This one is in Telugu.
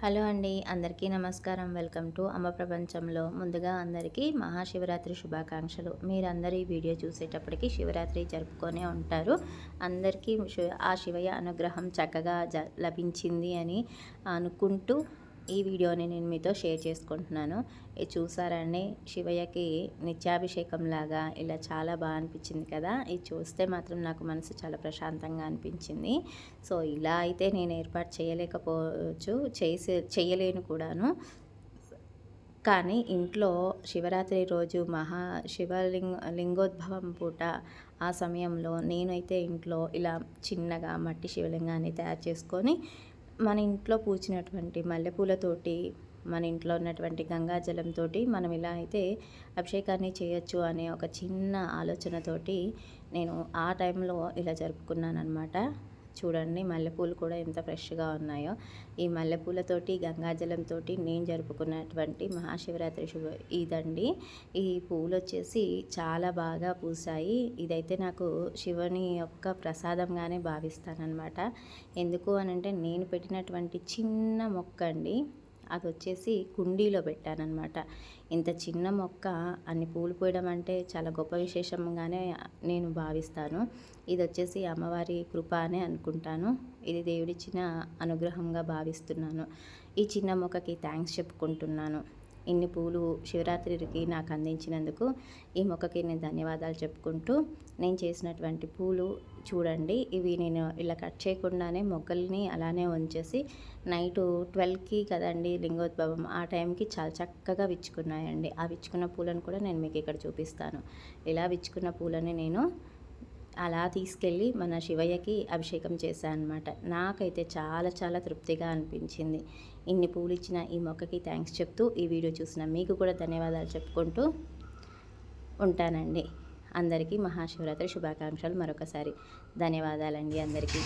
హలో అండి, అందరికీ నమస్కారం. వెల్కమ్ టు అమ్మ ప్రపంచంలో. ముందుగా అందరికీ మహాశివరాత్రి శుభాకాంక్షలు. మీరందరూ ఈ వీడియో చూసేటప్పటికి శివరాత్రి జరుపుకొనే ఉంటారు. అందరికీ ఆ శివయ్య అనుగ్రహం చక్కగా లభించింది అని అనుకుంటూ ఈ వీడియోని నేను మీతో షేర్ చేసుకుంటున్నాను. ఇది చూసారండి, శివయ్యకి నిత్యాభిషేకం లాగా ఇలా చాలా బాగా అనిపించింది కదా. ఇది చూస్తే మాత్రం నాకు మనసు చాలా ప్రశాంతంగా అనిపించింది. సో ఇలా అయితే నేను ఏర్పాటు చేయలేకపోవచ్చు, చేయలేను కూడాను. కానీ ఇంట్లో శివరాత్రి రోజు లింగోద్భవం పూట ఆ సమయంలో నేనైతే ఇంట్లో ఇలా చిన్నగా మట్టి శివలింగాన్ని తయారు చేసుకొని మన ఇంట్లో పూచినటువంటి మల్లెపూలతోటి, మన ఇంట్లో ఉన్నటువంటి గంగాజలంతో మనం ఇలా అయితే అభిషేకాన్ని చేయొచ్చు అనే ఒక చిన్న ఆలోచనతోటి నేను ఆ టైంలో ఇలా జరుపుకున్నానమాట. చూడండి, మల్లెపూలు కూడా ఎంత ఫ్రెష్గా ఉన్నాయో. ఈ మల్లెపూలతోటి గంగాజలంతో నేను జరుపుకున్నటువంటి మహాశివరాత్రి ఇదండి. ఈ పూలు వచ్చేసి చాలా బాగా పూసాయి. ఇదైతే నాకు శివుని యొక్క ప్రసాదంగానే భావిస్తానన్నమాట. ఎందుకు అనంటే నేను పెట్టినటువంటి చిన్న మొక్క అండి, అది వచ్చేసి కుండీలో పెట్టానన్నమాట. ఇంత చిన్న మొక్క అన్ని పూలు పూయడం అంటే చాలా గొప్ప విశేషంగానే నేను భావిస్తాను. ఇది వచ్చేసి అమ్మవారి కృప అనే అనుకుంటాను. ఇది దేవుడిచ్చిన అనుగ్రహంగా భావిస్తున్నాను. ఈ చిన్న మొక్కకి థ్యాంక్స్ చెప్పుకుంటున్నాను. ఇన్ని పూలు శివరాత్రికి నాకు అందించినందుకు ఈ మొక్కకి నేను ధన్యవాదాలు చెప్పుకుంటూ, నేను చేసినటువంటి పూలు చూడండి, ఇవి నేను ఇలా కట్ చేయకుండానే మొక్కల్ని అలానే ఉంచేసి నైటు 12కి కదండి లింగోద్భవం, ఆ టైంకి చాలా చక్కగా విచ్చుకున్నాయండి. ఆ విచ్చుకున్న పూలను కూడా నేను మీకు ఇక్కడ చూపిస్తాను. ఇలా విచ్చుకున్న పూలని నేను అలా తీసుకెళ్ళి మన శివయ్యకి అభిషేకం చేశాను అనమాట. నాకైతే చాలా చాలా తృప్తిగా అనిపించింది. ఇన్ని పూలు ఇచ్చిన ఈ మొక్కకి థ్యాంక్స్ చెప్తూ ఈ వీడియో చూసిన మీకు కూడా ధన్యవాదాలు చెప్పుకుంటూ ఉంటానండి. అందరికీ మహాశివరాత్రి శుభాకాంక్షలు మరొకసారి. ధన్యవాదాలండి అందరికీ.